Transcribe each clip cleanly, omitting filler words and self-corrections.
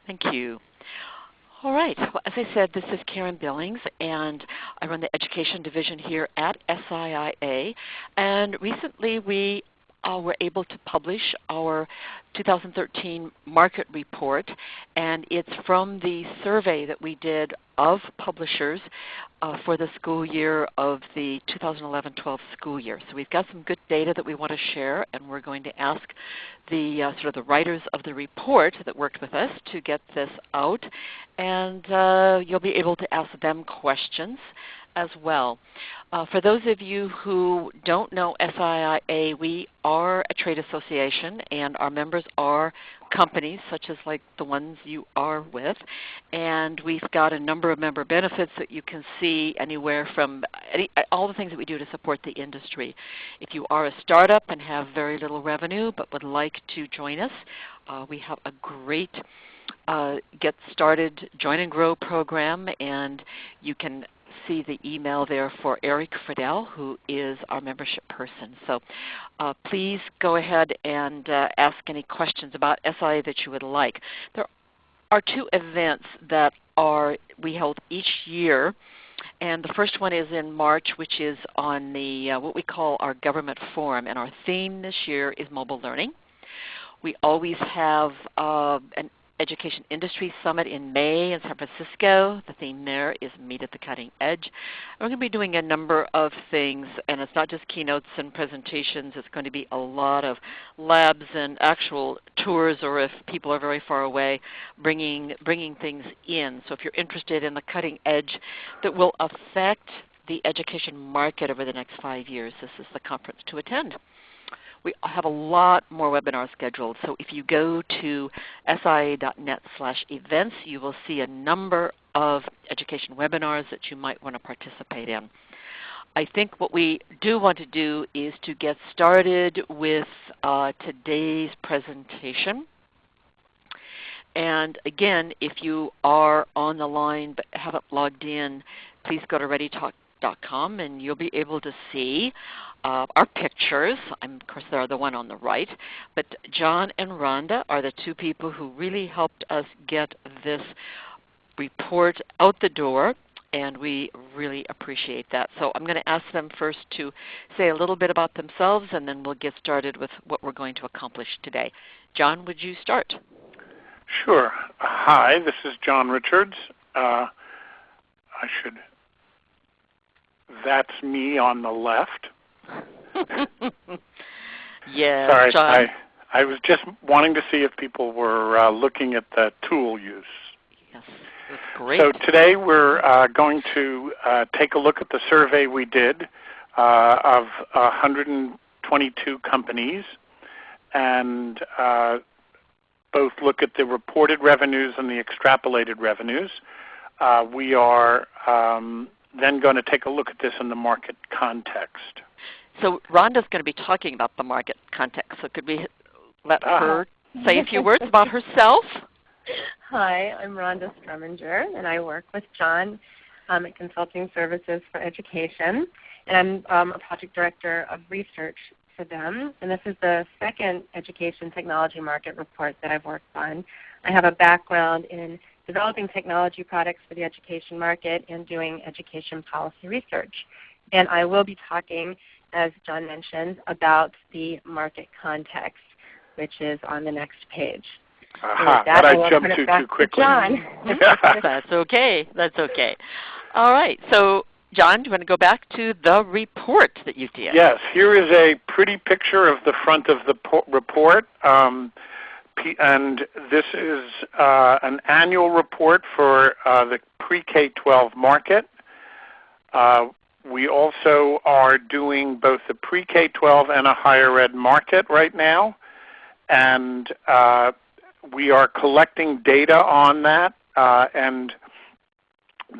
Thank you. All right. Well, as I said, this is Karen Billings, and I run the Education Division here at SIIA. And recently we were able to publish our 2013 market report, and it's from the survey that we did of publishers for the school year of the 2011-12 school year. So we've got some good data that we want to share, and we're going to ask the sort of the writers of the report that worked with us to get this out, and you'll be able to ask them questions as well. For those of you who don't know SIIA, we are a trade association, and our members are companies such as like the ones you are with, and we've got a number of member benefits that you can see anywhere from all the things that we do to support the industry. If you are a startup and have very little revenue but would like to join us, we have a great Get Started Join and Grow program, and you can see the email there for Eric Friedel, who is our membership person. So please go ahead and ask any questions about SIA that you would like. There are two events that we hold each year, and the first one is in March, which is on the what we call our government forum, and our theme this year is mobile learning. We always have an Education Industry Summit in May in San Francisco. The theme there is Meet at the Cutting Edge. We're going to be doing a number of things, and it's not just keynotes and presentations. It's going to be a lot of labs and actual tours, or if people are very far away, bringing things in. So if you're interested in the cutting edge that will affect the education market over the next 5 years, this is the conference to attend. We have a lot more webinars scheduled, so if you go to sia.net/events, you will see a number of education webinars that you might want to participate in. I think what we do want to do is to get started with today's presentation. And again, if you are on the line but haven't logged in, please go to ReadyTalk.com and you'll be able to see our pictures. Of course, they're the one on the right. But John and Rhonda are the two people who really helped us get this report out the door, and we really appreciate that. So I'm going to ask them first to say a little bit about themselves, and then we'll get started with what we're going to accomplish today. John, would you start? Sure. Hi, this is John Richards. That's me on the left. Yeah, sorry, John. I was just wanting to see if people were looking at the tool use. Yes, that's great. So today we're going to take a look at the survey we did of 122 companies, and both look at the reported revenues and the extrapolated revenues. We are then going to take a look at this in the market context. So Rhonda's going to be talking about the market context. So could we let her say a few words about herself? Hi, I'm Rhonda Struminger, and I work with John at Consulting Services for Education. And I'm a project director of research for them. And this is the second education technology market report that I've worked on. I have a background in developing technology products for the education market and doing education policy research. And I will be talking, as John mentioned, about the market context, which is on the next page. But I jumped too quickly. John. That's okay. That's okay. All right. So, John, do you want to go back to the report that you did? Yes. Here is a pretty picture of the front of the report. And this is an annual report for the PreK-12 market. We also are doing both the PreK-12 and a higher ed market right now, and we are collecting data on that, and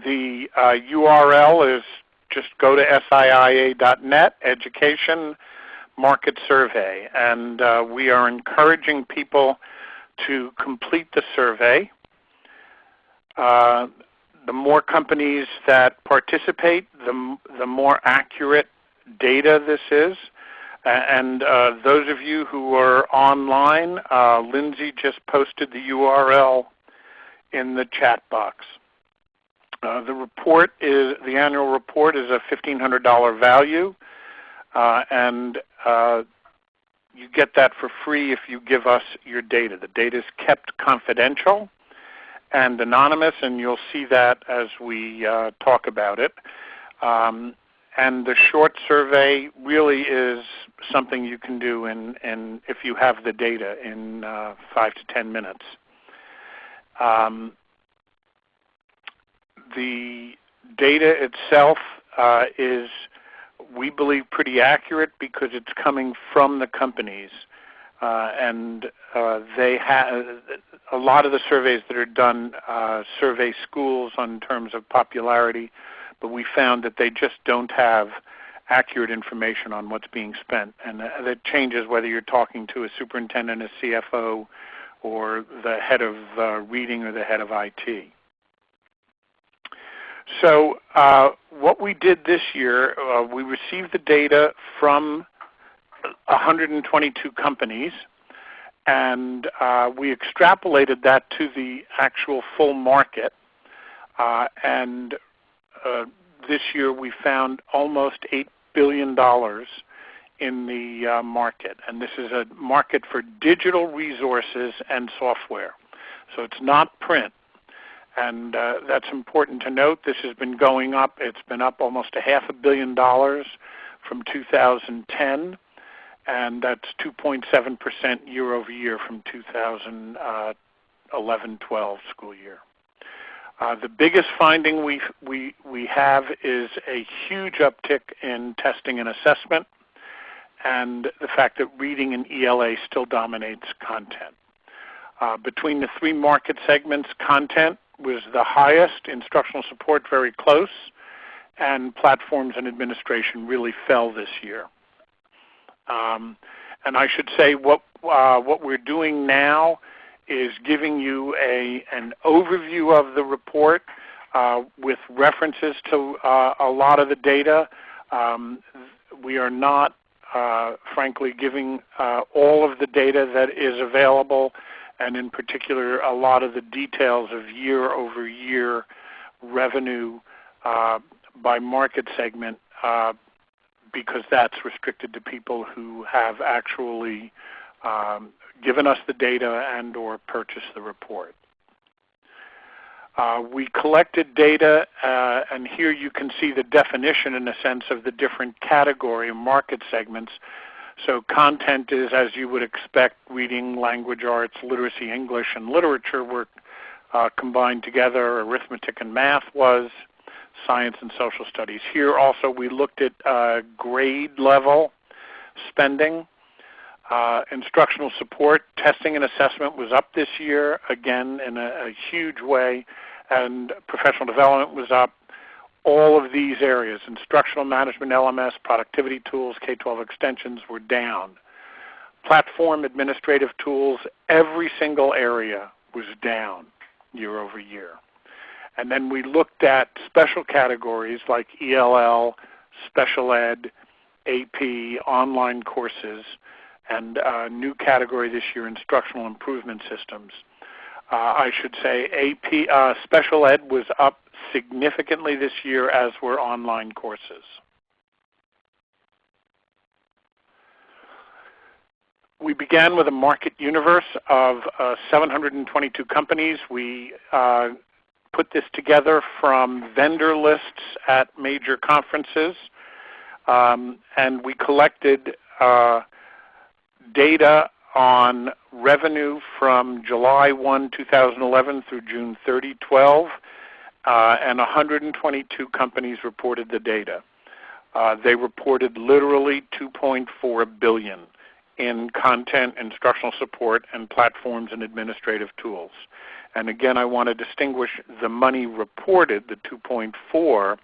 the URL is just go to SIIA.net, Education Market Survey, and we are encouraging people to complete the survey. The more companies that participate, the more accurate data this is. And those of you who are online, Lindsay just posted the URL in the chat box. The annual report is a $1,500 value, and you get that for free if you give us your data. The data is kept confidential and anonymous, and you'll see that as we talk about it. And the short survey really is something you can do if you have the data in 5 to 10 minutes. The data itself is, we believe, pretty accurate because it's coming from the companies. And they have a lot of the surveys that are done survey schools in terms of popularity, but we found that they just don't have accurate information on what's being spent. And that changes whether you're talking to a superintendent, a CFO, or the head of reading or the head of IT. So what we did this year, we received the data from 122 companies, and we extrapolated that to the actual full market. And this year we found almost $8 billion in the market. And this is a market for digital resources and software. So it's not print. And that's important to note. This has been going up. It's been up almost $500 million from 2010, and that's 2.7% year over year from 2011-12 school year. The biggest finding we have is a huge uptick in testing and assessment, and the fact that reading and ELA still dominates content. Between the three market segments, content was the highest, instructional support very close, and platforms and administration really fell this year. And I should say what we're doing now is giving you an overview of the report with references to a lot of the data. We are not, frankly, giving all of the data that is available, and in particular a lot of the details of year-over-year revenue by market segment, because that's restricted to people who have actually given us the data and or purchased the report. We collected data, and here you can see the definition in a sense of the different category of market segments. So content is, as you would expect, reading, language arts, literacy, English, and literature were combined together. Arithmetic and math was, science and social studies. Here also we looked at grade level spending. Instructional support, testing and assessment was up this year, again in a huge way, and professional development was up. All of these areas, instructional management, LMS, productivity tools, K-12 extensions, were down. Platform administrative tools, every single area was down year over year. And then we looked at special categories like ELL, special ed, AP, online courses, and a new category this year, instructional improvement systems. I should say AP, special ed was up significantly this year, as were online courses. We began with a market universe of 722 companies. We put this together from vendor lists at major conferences, and we collected data on revenue from July 1, 2011 through June 30, 12, and 122 companies reported the data. They reported literally $2.4 billion in content, instructional support, and platforms and administrative tools. And again, I want to distinguish the money reported, the 2.4,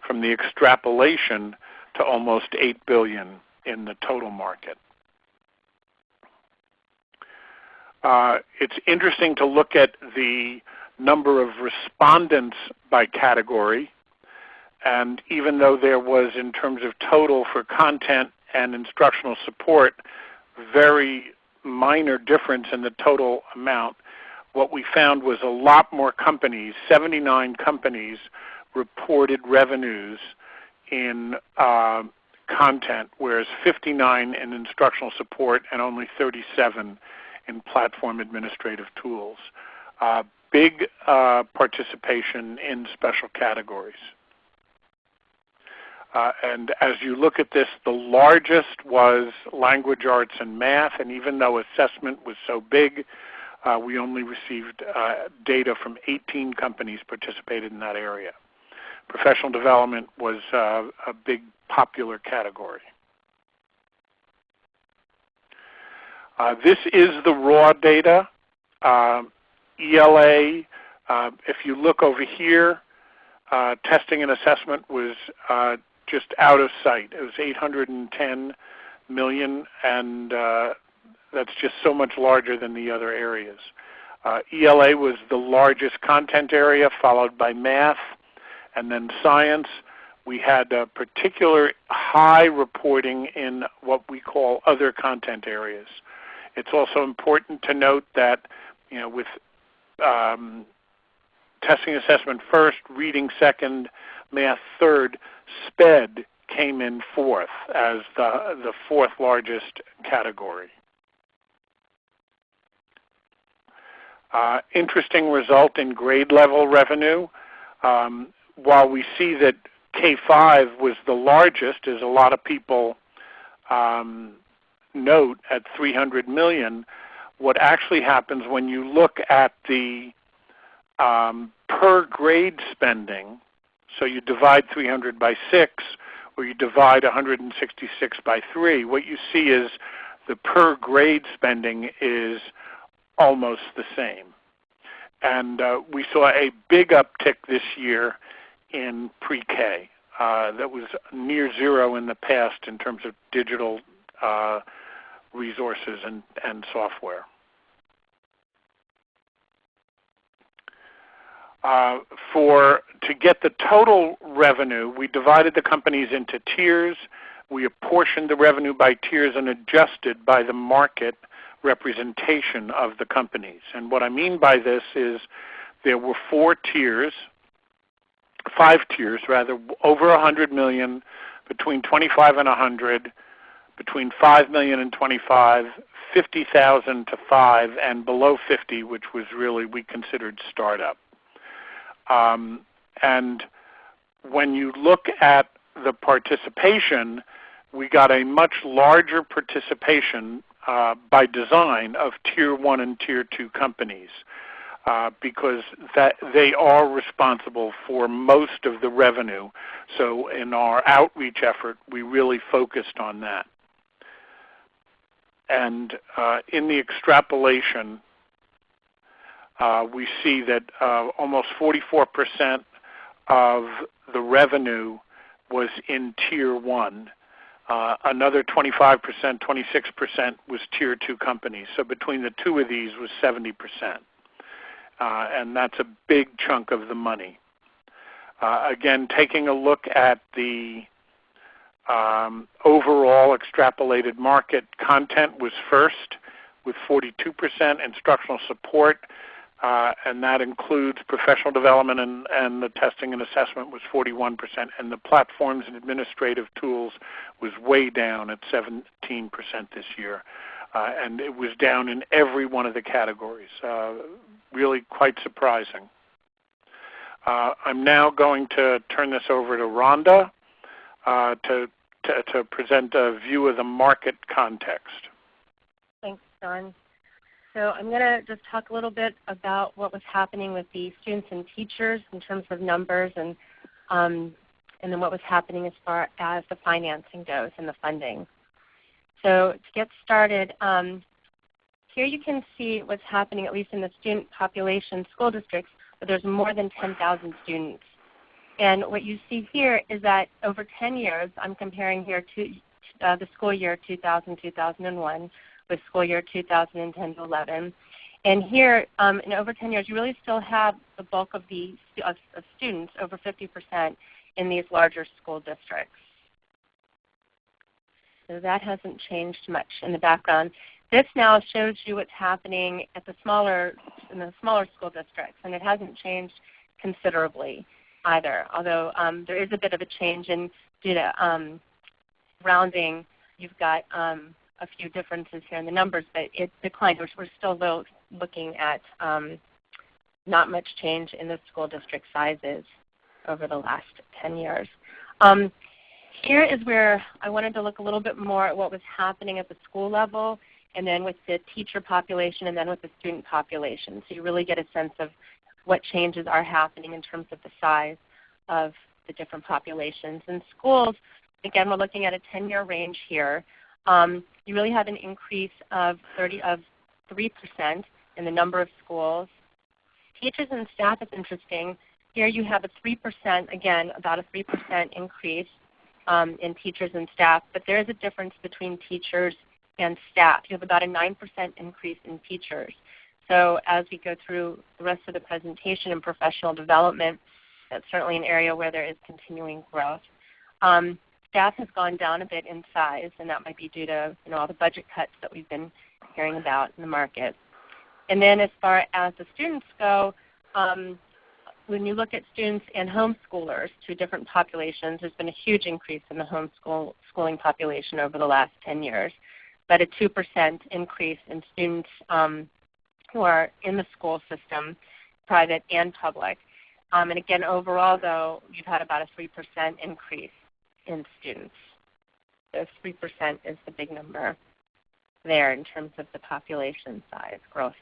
from the extrapolation to almost $8 billion in the total market. It's interesting to look at the number of respondents by category, and even though there was, in terms of total for content and instructional support, very minor difference in the total amount, what we found was a lot more companies, 79 companies, reported revenues in content, whereas 59 in instructional support and only 37 in platform administrative tools. Big participation in special categories. And as you look at this, the largest was language arts and math, and even though assessment was so big, we only received data from 18 companies participated in that area. Professional development was a big popular category. This is the raw data. ELA, if you look over here, testing and assessment was just out of sight. It was 810 million, and that's just so much larger than the other areas. ELA was the largest content area, followed by math, and then science. We had a particular high reporting in what we call other content areas. It's also important to note that, with testing assessment first, reading second, math third, SPED came in fourth as the fourth largest category. Interesting result in grade level revenue. While we see that K-5 was the largest, as a lot of people note, at 300 million, what actually happens when you look at the per grade spending, so you divide 300 by 6, or you divide 166 by 3, what you see is the per grade spending is almost the same. And we saw a big uptick this year in pre-K. That was near zero in the past in terms of digital resources and software. To get the total revenue, we divided the companies into tiers. We apportioned the revenue by tiers and adjusted by the market representation of the companies. And what I mean by this is there were 5 tiers rather, over 100 million, between 25 and 100, between 5 million and 25, 50,000 to 5, and below 50, which was really we considered startup. And when you look at the participation, we got a much larger participation by design of Tier 1 and Tier 2 companies because they are responsible for most of the revenue. So in our outreach effort, we really focused on that. And in the extrapolation, we see that almost 44% of the revenue was in Tier 1. Another 25%, 26% was Tier 2 companies. So between the two of these was 70%. And that's a big chunk of the money. Again, taking a look at the overall extrapolated market, content was first with 42%, instructional support, and that includes professional development and the testing and assessment was 41%, and the platforms and administrative tools was way down at 17% this year. And it was down in every one of the categories, really quite surprising. I'm now going to turn this over to Rhonda to present a view of the market context. Thanks, John. So I'm going to just talk a little bit about what was happening with the students and teachers in terms of numbers, and then what was happening as far as the financing goes and the funding. So to get started, here you can see what's happening, at least in the student population school districts, but there's more than 10,000 students. And what you see here is that over 10 years, I'm comparing here to the school year 2000-2001 with school year 2010-11. And here, in over 10 years, you really still have the bulk of the of students, over 50%, in these larger school districts. So that hasn't changed much in the background. This now shows you what's happening at in the smaller school districts, and it hasn't changed considerably either. Although there is a bit of a change due to rounding. You've got a few differences here in the numbers, but it declined. We're still looking at not much change in the school district sizes over the last 10 years. Here is where I wanted to look a little bit more at what was happening at the school level, and then with the teacher population, and then with the student population. So you really get a sense of what changes are happening in terms of the size of the different populations. In schools, again, we're looking at a 10-year range here. You really have an increase of 3% in the number of schools. Teachers and staff is interesting. Here you have a 3%, again, about a 3% increase in teachers and staff, but there is a difference between teachers and staff. You have about a 9% increase in teachers. So as we go through the rest of the presentation and professional development, that's certainly an area where there is continuing growth. Staff has gone down a bit in size, and that might be due to all the budget cuts that we've been hearing about in the market. And then as far as the students go, when you look at students and homeschoolers, two different populations, there's been a huge increase in the homeschooling population over the last 10 years, but a 2% increase in students who are in the school system, private and public. And again, overall, though, you've had about a 3% increase in students. So 3% is the big number there in terms of the population size growth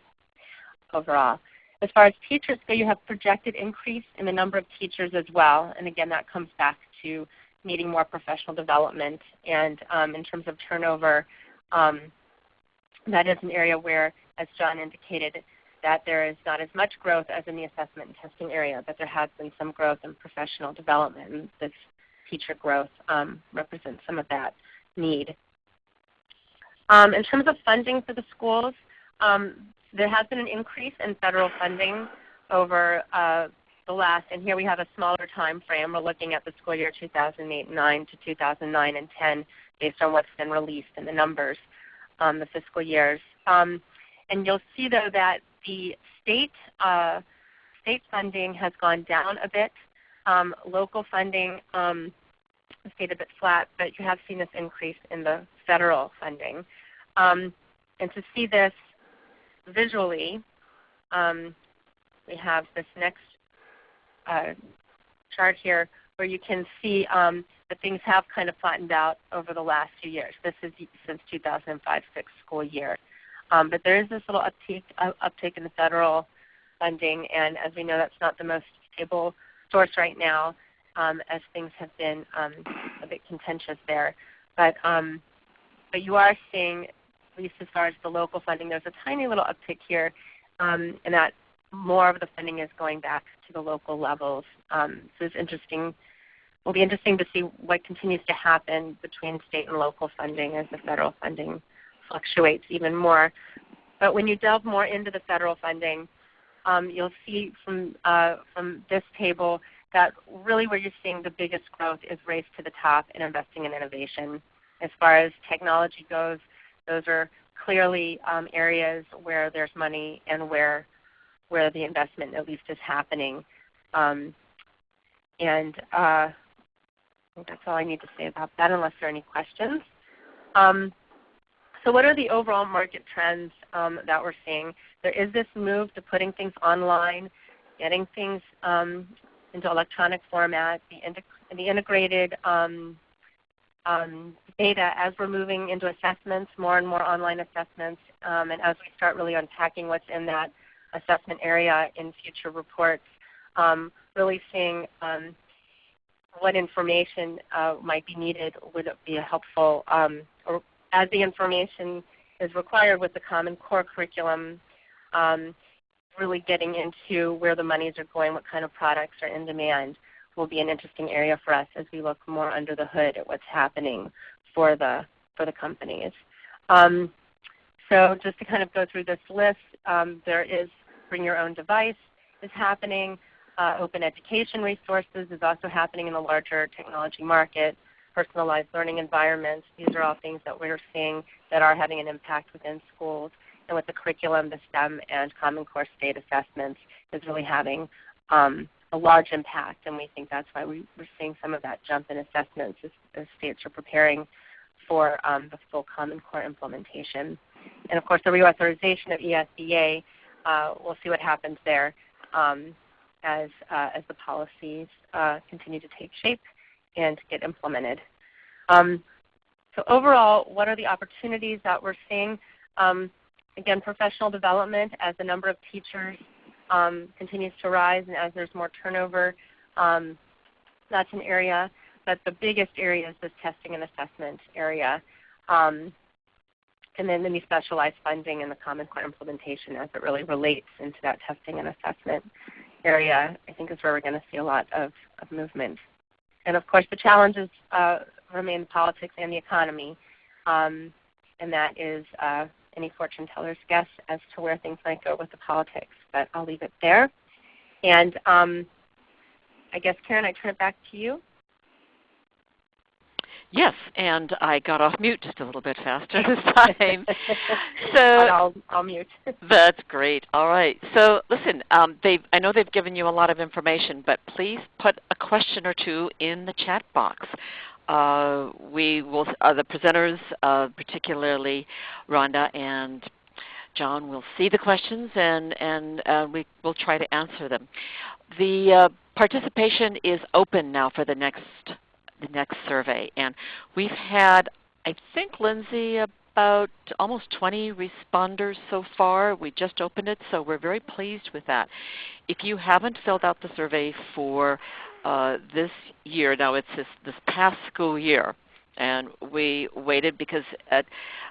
overall. As far as teachers go, you have projected increase in the number of teachers as well. And again, that comes back to needing more professional development. And in terms of turnover, that is an area where, as John indicated, that there is not as much growth as in the assessment and testing area, but there has been some growth in professional development. And this teacher growth represents some of that need. In terms of funding for the schools, there has been an increase in federal funding over the last, and here we have a smaller time frame. We're looking at the school year 2008-9 to 2009 and 10 based on what's been released in the numbers, the fiscal years. And you'll see, though, that the state funding has gone down a bit. Local funding stayed a bit flat, but you have seen this increase in the federal funding. And to see this visually, we have this next chart here where you can see that things have kind of flattened out over the last few years. This is since 2005-06 school year. But there is this little uptick in the federal funding, and as we know, that's not the most stable source right now, as things have been a bit contentious there. But you are seeing, at least as far as the local funding, there's a tiny little uptick here, and that more of the funding is going back to the local levels. So it's interesting. Will be interesting to see what continues to happen between state and local funding as the federal funding fluctuates even more. But when you delve more into the federal funding, you'll see from this table that really where you're seeing the biggest growth is race to the top and investing in innovation. As far as technology goes, those are clearly areas where there's money and where the investment at least is happening. And I think that's all I need to say about that unless there are any questions. So what are the overall market trends that we're seeing? There is this move to putting things online, getting things into electronic format, the integrated data as we're moving into assessments, more and more online assessments, and as we start really unpacking what's in that assessment area in future reports, really seeing what information might be needed, would it be helpful, or as the information is required with the Common Core curriculum, really getting into where the monies are going, what kind of products are in demand, will be an interesting area for us as we look more under the hood at what's happening for the companies. So just to kind of go through this list, there is bring your own device is happening. Open education resources is also happening in the larger technology market. personalized learning environments. These are all things that we're seeing that are having an impact within schools. And with the curriculum, the STEM and Common Core state assessments is really having a large impact, and we think that's why we're seeing some of that jump in assessments as states are preparing for the full Common Core implementation. And of course, the reauthorization of ESEA, we'll see what happens there as the policies continue to take shape and get implemented. So overall, what are the opportunities that we're seeing? Again, professional development as the number of teachers continues to rise and as there's more turnover, that's an area. But the biggest area is this testing and assessment area. And then any specialized funding in the Common Core implementation as it really relates into that testing and assessment area, I think is where we're going to see a lot of movement. And of course the challenges remain politics and the economy. And that is any fortune teller's guess as to where things might go with the politics. But I'll leave it there. And I guess, Karen, I turn it back to you. Yes, and I got off mute just a little bit faster this time. So I'll mute. That's great. All right. So listen, I know they've given you a lot of information, but please put a question or two in the chat box. We will, the presenters, particularly Rhonda and John, will see the questions and we will try to answer them. The participation is open now for the next survey, and we've had, I think, Lindsay, about almost 20 responders so far. We just opened it, so we're very pleased with that. If you haven't filled out the survey for this year, now it's this past school year, and we waited because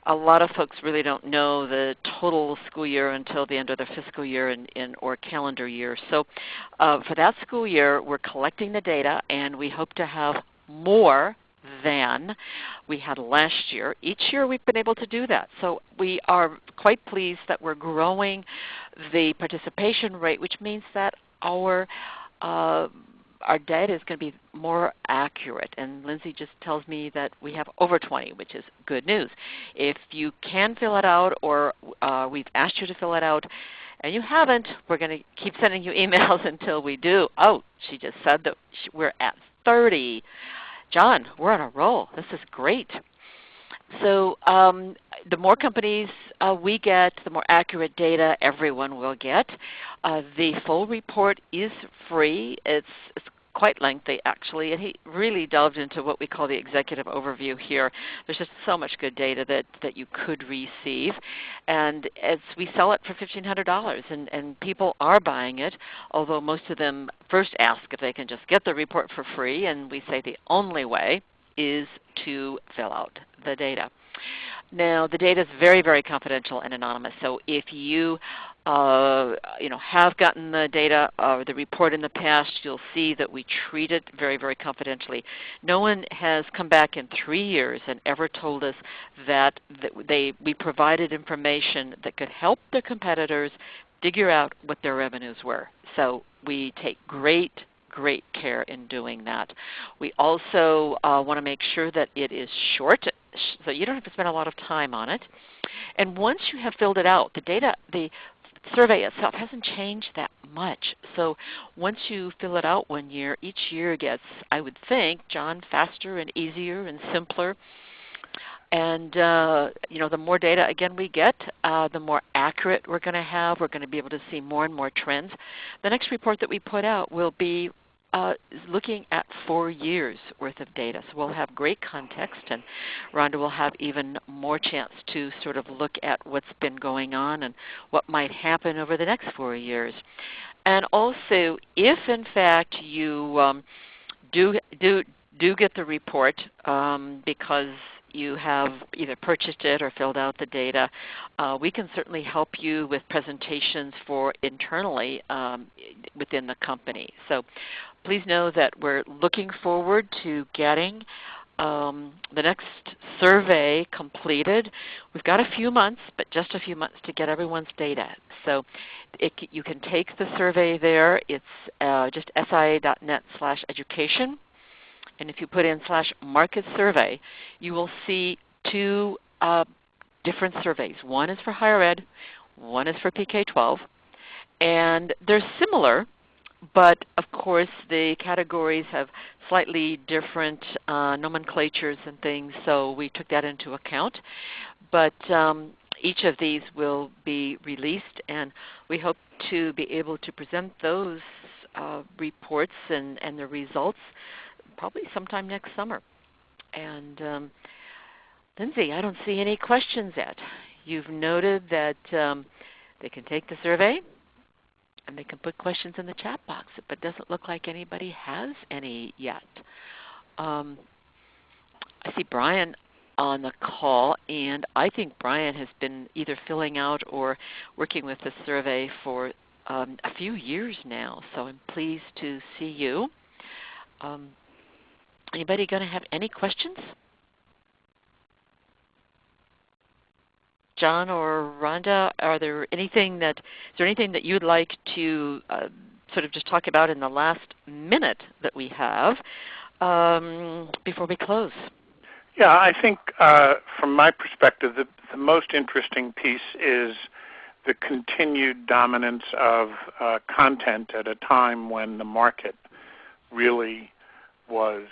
a lot of folks really don't know the total school year until the end of their fiscal year or calendar year. So for that school year, we're collecting the data, and we hope to have more than we had last year. Each year we've been able to do that. So we are quite pleased that we're growing the participation rate, which means that our data is going to be more accurate. And Lindsay just tells me that we have over 20, which is good news. If you can fill it out, or we've asked you to fill it out, and you haven't, we're going to keep sending you emails until we do. Oh, she just said that we're at 30. John, we're on a roll. This is great. So the more companies we get, the more accurate data everyone will get. The full report is free. It's quite lengthy, actually, and he really delved into what we call the executive overview here. There's just so much good data that you could receive. And as we sell it for $1,500, and people are buying it, although most of them first ask if they can just get the report for free, and we say the only way is to fill out the data. Now, the data is very, very confidential and anonymous, so if you have gotten the data or the report in the past, you'll see that we treat it very, very confidentially. No one has come back in 3 years and ever told us that we provided information that could help their competitors figure out what their revenues were. So we take great care in doing that. We also want to make sure that it is short, so you don't have to spend a lot of time on it. And once you have filled it out, the survey itself hasn't changed that much. So once you fill it out one year, each year gets, I would think, John, faster and easier and simpler. And the more data, again, we get, the more accurate we're going to have. We're going to be able to see more and more trends. The next report that we put out will be looking at 4 years worth of data. So we'll have great context, and Rhonda will have even more chance to sort of look at what's been going on and what might happen over the next 4 years. And also, if in fact you do get the report because you have either purchased it or filled out the data, we can certainly help you with presentations for internally within the company. So please know that we're looking forward to getting the next survey completed. We've got a few months, but just a few months to get everyone's data. So you can take the survey there. It's just sia.net/education. and if you put in /market survey, you will see two different surveys. One is for higher ed, one is for PK-12, and they're similar, but of course the categories have slightly different nomenclatures and things, so we took that into account. But each of these will be released, and we hope to be able to present those reports and the results probably sometime next summer. And Lindsay, I don't see any questions yet. You've noted that they can take the survey and they can put questions in the chat box, but it doesn't look like anybody has any yet. I see Brian on the call, and I think Brian has been either filling out or working with the survey for a few years now, so I'm pleased to see you. Anybody going to have any questions? John or Rhonda, is there anything that you'd like to sort of just talk about in the last minute that we have before we close? Yeah, I think from my perspective, the most interesting piece is the continued dominance of content at a time when the market really was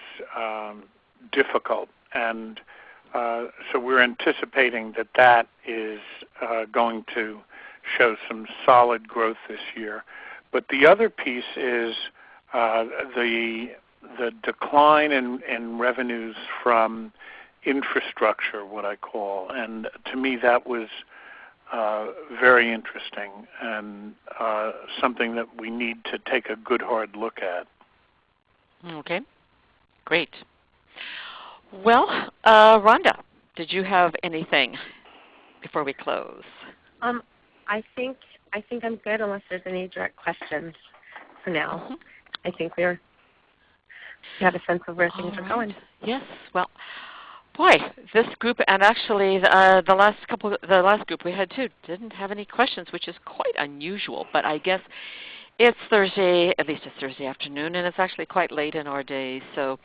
difficult. And so we're anticipating that is going to show some solid growth this year. But the other piece is the decline in revenues from infrastructure, what I call. And to me that was very interesting and something that we need to take a good hard look at. Okay, great. Well, Rhonda, did you have anything before we close? I think I'm good unless there's any direct questions for now. Mm-hmm. I think we have a sense of where things are going. Yes. Well, boy, this group, and actually the last group we had too, didn't have any questions, which is quite unusual. But I guess it's Thursday, at least it's Thursday afternoon, and it's actually quite late in our day. So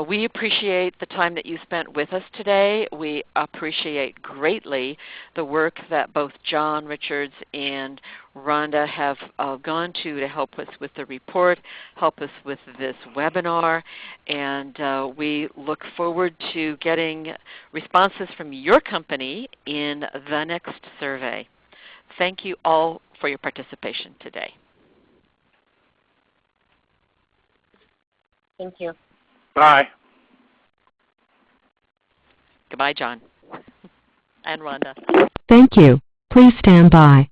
we appreciate the time that you spent with us today. We appreciate greatly the work that both John Richards and Rhonda have gone to help us with the report, help us with this webinar, and we look forward to getting responses from your company in the next survey. Thank you all for your participation today. Thank you. Bye. Goodbye, John and Rhonda. Thank you. Please stand by.